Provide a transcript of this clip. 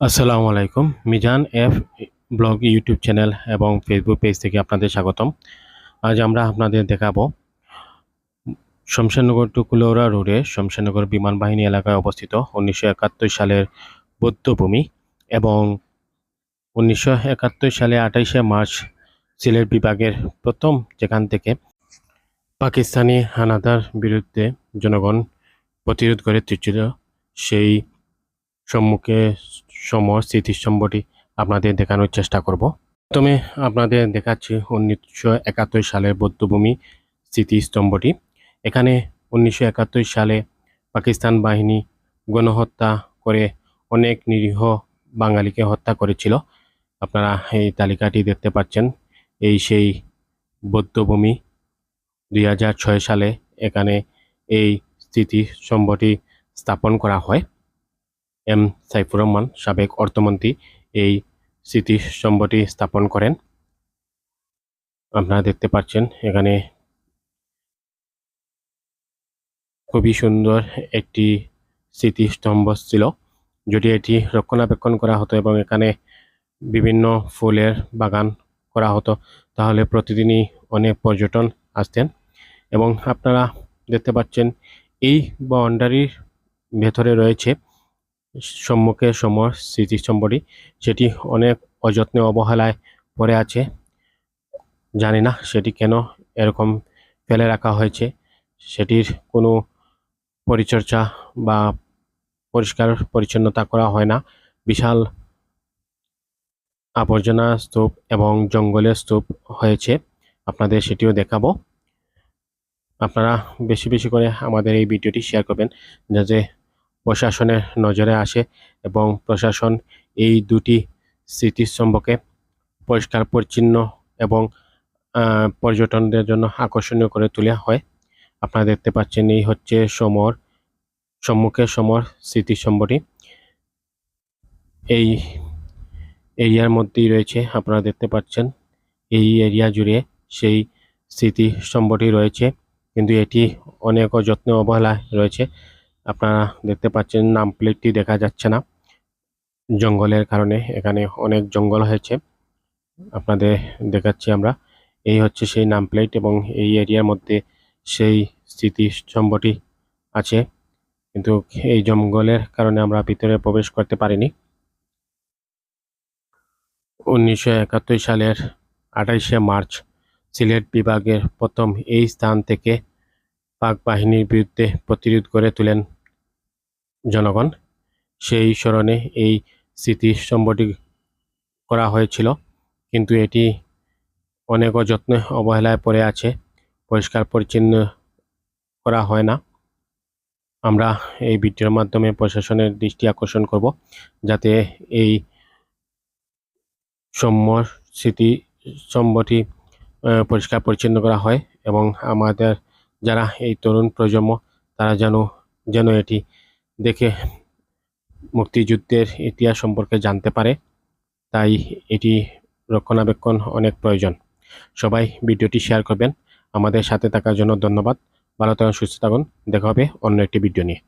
আসসালামু আলাইকুম। Mizan F blog YouTube channel এবং ফেসবুক পেজ থেকে আপনাদের স্বাগতম। আজ আমরা আপনাদের দেখাবো শমশেরনগর টু কুলাউড়া রোডে শমশেরনগর বিমান বাহিনী এলাকায় অবস্থিত 1971 সালের বৌদ্ধভূমি এবং 1971 সালে 28শে মার্চ সিলেট বিভাগের প্রথম যেখান থেকে পাকিস্তানি হানাদার বিরুদ্ধে জনগণ প্রতিরোধ করে তুলছিল সেই সম্মুখে স্মৃতিস্তম্ভটি আপনাদের দেখানোর চেষ্টা করব। প্রথমে আপনাদের দেখাচ্ছি 1971 সালের বৌদ্ধভূমি স্মৃতিস্তম্ভটি। এখানে 1971 সালে পাকিস্তান বাহিনী গণহত্যা করে অনেক নিরীহ বাঙালিকে হত্যা করেছিল। আপনারা এই তালিকাটি দেখতে পাচ্ছেন। এই সেই বৌদ্ধভূমি 2006 সালে এখানে এই স্মৃতিস্তম্ভটি স্থাপন করা হয়। এম সাইফুর রহমান সাবেক অর্থমন্ত্রী এই স্মৃতিস্তম্ভটি স্থাপন করেন। আপনারা দেখতে পাচ্ছেন এখানে খুবই সুন্দর একটি স্মৃতিস্তম্ভ ছিল। যদি এটি রক্ষণাবেক্ষণ করা হতো এবং এখানে বিভিন্ন ফুলের বাগান করা হতো তাহলে প্রতিদিনই অনেক পর্যটন আসতেন। এবং আপনারা দেখতে পাচ্ছেন এই বাউন্ডারির ভেতরে রয়েছে সম্মুখে সমর স্মৃতিস্তম্ভটি, সেটি অনেক অযত্নে অবহেলায় পড়ে আছে। জানি না সেটি কেন এরকম ফেলে রাখা হয়েছে, সেটির কোনো পরিচর্যা বা পরিষ্কার পরিচ্ছন্নতা করা হয় না। বিশাল আবর্জনা স্তূপ এবং জঙ্গলের স্তূপ হয়েছে, আপনাদের সেটিও দেখাবো। আপনারা বেশি বেশি করে আমাদের এই ভিডিওটি শেয়ার করবেন যাতে প্রশাসনের নজরে আসে এবং প্রশাসন এই দুটি স্মৃতিস্তম্ভকে পরিষ্কার পরিচ্ছন্ন এবং পর্যটনদের জন্য আকর্ষণীয় করে তোলা হয়। আপনারা দেখতে পাচ্ছেন এই হচ্ছে সম্মুখে সমর স্মৃতিস্তম্ভটি। এই এরিয়ার মধ্যেই রয়েছে, আপনারা দেখতে পাচ্ছেন এই এরিয়া জুড়ে সেই স্মৃতিস্তম্ভটি রয়েছে, কিন্তু এটি অনেক যত্নে অবহেলায় রয়েছে। আপনারা দেখতে পাচ্ছেন নাম প্লেটটি দেখা যাচ্ছে না জঙ্গলের কারণে, এখানে অনেক জঙ্গল হয়েছে। আপনাদের দেখাচ্ছি আমরা, এই হচ্ছে সেই নাম প্লেট এবং এই এরিয়ার মধ্যে সেই স্মৃতিস্তম্ভটি আছে, কিন্তু এই জঙ্গলের কারণে আমরা ভিতরে প্রবেশ করতে পারিনি। 1971 সালের 28শে মার্চ সিলেট বিভাগের প্রথম এই স্থান থেকে পাক বাহিনীর বিরুদ্ধে প্রতিরোধ করে তোলেন জনগণ। সেই স্মরণে এই স্মৃতিস্তম্ভটি করা হয়েছিল, কিন্তু এটি অনেক অযত্নে অবহেলায় পড়ে আছে, পরিষ্কার পরিচ্ছন্ন করা হয় না। আমরা এই ভিডিওর মাধ্যমে প্রশাসনের দৃষ্টি আকর্ষণ করব যাতে এই স্মৃতিস্তম্ভটি পরিষ্কার পরিচ্ছন্ন করা হয় এবং আমাদের যারা এই তরুণ প্রজন্ম তারা যেন এটি দেখে মুক্তিযুদ্ধের ইতিহাস সম্পর্কে জানতে পারে। তাই এটি রক্ষণাবেক্ষণ অনেক প্রয়োজন। সবাই ভিডিওটি শেয়ার করবেন। আমাদের সাথে থাকার জন্য ধন্যবাদ। ভালো থাকুন, সুস্থ থাকুন। দেখা হবে অন্য একটি ভিডিও নিয়ে।